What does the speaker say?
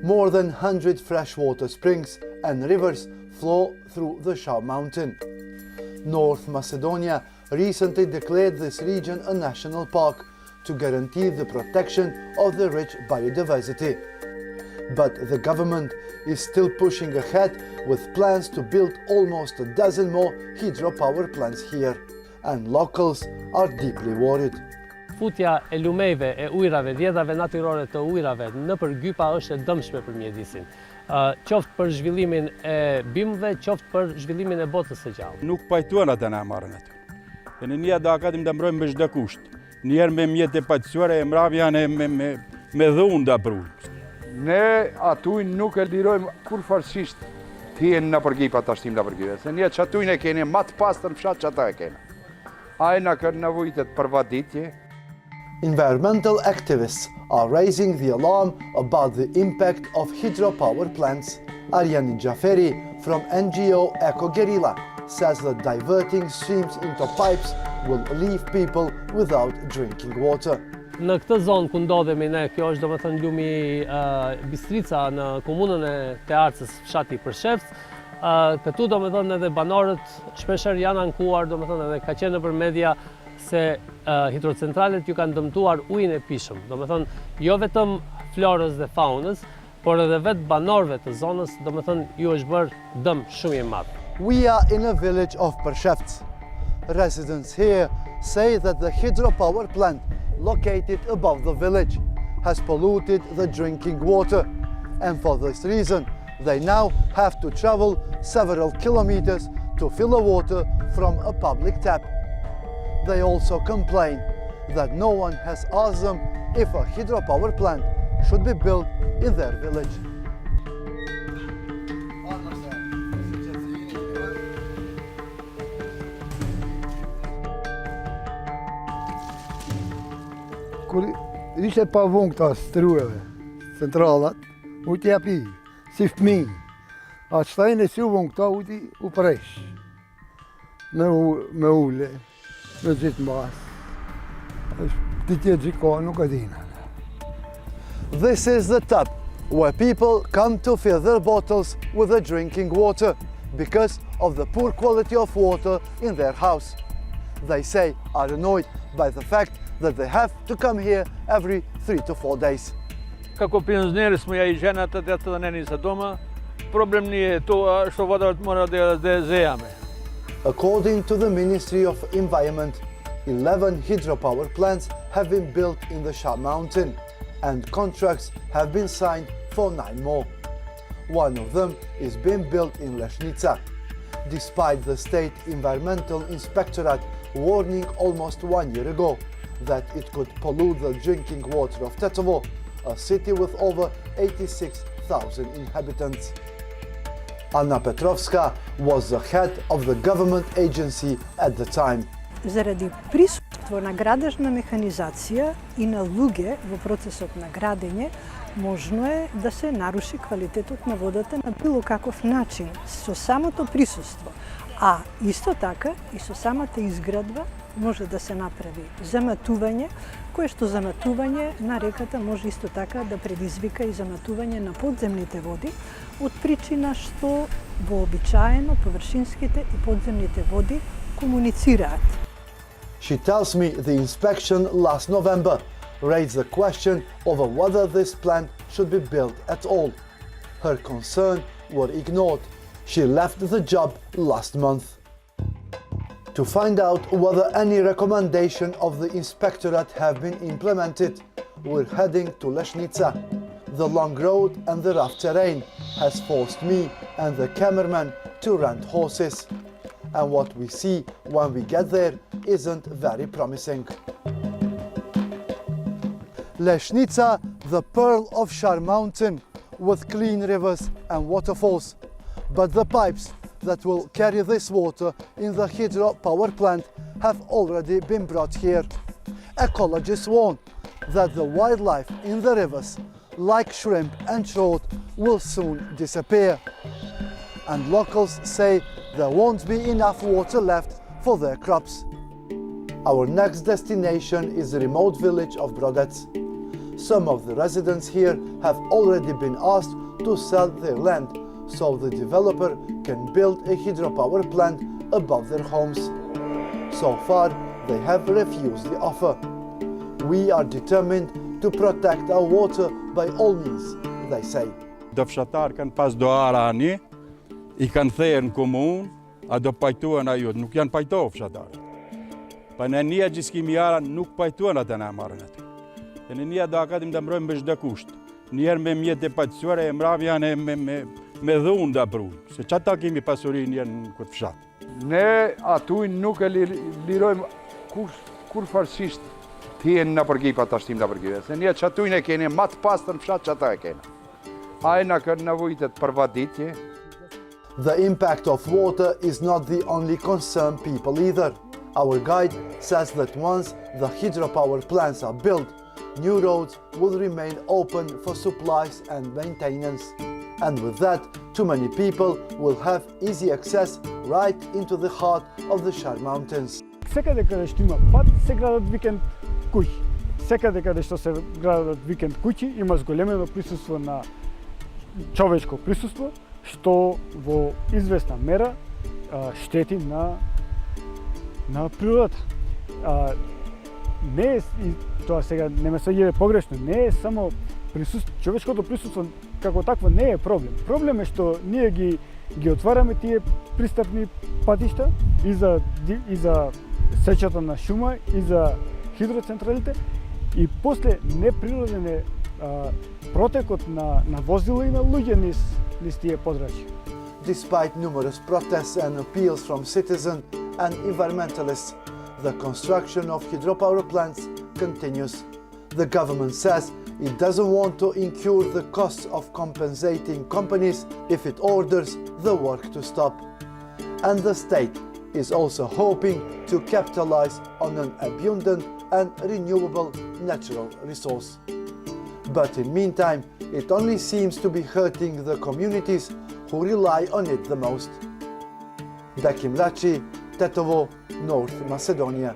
More than 100 freshwater springs and rivers flow through the Sharr Mountain. North Macedonia recently declared this region a national park to guarantee the protection of the rich biodiversity. But the government is still pushing ahead with plans to build almost a dozen more hydropower plants here, and locals are deeply worried. Futja e lumejve, e ujrave, djedhave natyrore të ujrave nëpër gypa është e dëmshme për mjedisin. Qoftë për zhvillimin e bimëve, qoftë për zhvillimin e botës së gjallë. Nuk pajtuan ata na marrën aty. E në një dakatim të mbrojmë me çdo kusht. Njerë me mjetë e paqësuara e mravja me dhunë da prujë. Ne atuj nuk e lirojmë kur farsisht t'jen në përgjipa të ashtim në përgjipa. Se një që atuj ne kene ma të pastër në fshat që ata e kene. Ajna kërë nëvujtet për vaditje. Environmental activists are raising the alarm about the impact of hydropower plants. Ariani Jaferi from NGO Eco Guerrilla says that diverting streams into pipes will leave people without drinking water. Në këtë zonë ku ndodhemi ne, kjo është domethënë lumi Bistrica në komunën e Tearcës, fshati Përshevc. Këtu domethënë edhe banorët shpeshherë janë ankuar, domethënë edhe ka qenë nëpër media se hidrocentralet ju kanë dëmtuar ujin e pishëm. Domethënë jo vetëm florës dhe faunës, por edhe vetë banorëve të zonës, domethënë ju është bërë dëm shumë i madh. We are in a village of Përshevc. Residents here say that the hydropower plant located above the village has polluted the drinking water, and for this reason they now have to travel several kilometers to fill the water from a public tap. They also complain that no one has asked them if a hydropower plant should be built in their village. Kur ishte pa vonë këta strujeve, centralat, ujti api, si fëmi. A qëtajnë e si u vonë këta ujti u presh. Me ule, me gjithë mbas. Ditje gjika nuk e dina. This is the tap where people come to fill their bottles with the drinking water because of the poor quality of water in their house. They say are annoyed by the fact that they have to come here every 3 to 4 days. Kako penzionerës më ja I gjenë atë të në njësë doma, problem nije to što voda mora da zejame. According to the Ministry of Environment, 11 hydropower plants have been built in the Sharr Mountain, and contracts have been signed for 9 more. One of them is being built in Leshnica. Despite the State Environmental Inspectorate warning almost 1 year ago that it could pollute the drinking water of Tetovo, a city with over 86,000 inhabitants. Anna Petrovska was the head of the government agency at the time. Заради присуство на градежна механизација и на луѓе во процесот на градење, можно е да се наруши квалитетот на водата на било каков начин со самото присуство. А исто така и со самата изградба може да се направи заматување, кое што заматување на реката може исто така да предизвика и заматување на подземните води, од причина што вообичаено површинските и подземните води комуницираат. She tells me the inspection last November raised the question over whether this plant should be built at all. Her concerns were ignored. She left the job last month. To find out whether any recommendation of the inspectorate have been implemented, we're heading to Leshnica. The long road and the rough terrain has forced me and the cameraman to rent horses. And what we see when we get there isn't very promising. Leshnica, the pearl of Sharr Mountain, with clean rivers and waterfalls. But the pipes that will carry this water in the hydropower plant have already been brought here. Ecologists warn that the wildlife in the rivers, like shrimp and trout, will soon disappear. And locals say there won't be enough water left for their crops. Our next destination is the remote village of Brodec. Some of the residents here have already been asked to sell their land so the developer can build a hydropower plant above their homes. So far, they have refused the offer. We are determined to protect our water by all means, they say. Do fshatar kanë pas doara ani, I kanë thërë në komunë, a do pajtuan ajo, nuk janë pajtohë fshatarë. Pa në një gjiskim nuk pajtuan atë në marrën aty. E në një do akatim të mbrojmë me çdo kusht. Njerë me mjetë e paqësuare e mravjan e me dhunë da prujnë, se që ta kemi pasurin njerë në këtë fshatë. Ne atuj nuk e lirojmë kur farsisht t'jen në përgipa të ashtim në përgipa. Se një që atuj ne kene ma të pastër në fshatë që ta e kene. Ajna kanë nevojitet për vaditje. The impact of water is not the only concern people either. Our guide says that once the hydropower plants are built, new roads will remain open for supplies and maintenance. And with that, too many people will have easy access right into the heart of the Sharr Mountains. Секъде къде ще има път, се градат викенд куќи. Секъде къде што се градат викенд куќи, има зголемено присуство на човечко присуство, што во известна мера штети на природата. Не е, и тоа сега не ме сваѓа погрешно, не е само човечкото присуство како такво не е проблем. Проблем е што ние ги отвараме тие пристапни патишта и за сечата на шума и за хидроцентралите и после неприроден е протекот на возила и на луѓе низ тие подрачја. Despite numerous protests and appeals from citizens and environmentalists, the construction of hydropower plants continues. The government says it doesn't want to incur the costs of compensating companies if it orders the work to stop. And the state is also hoping to capitalize on an abundant and renewable natural resource. But in meantime, it only seems to be hurting the communities who rely on it the most. Bekim Laci, Tetovo, North Macedonia.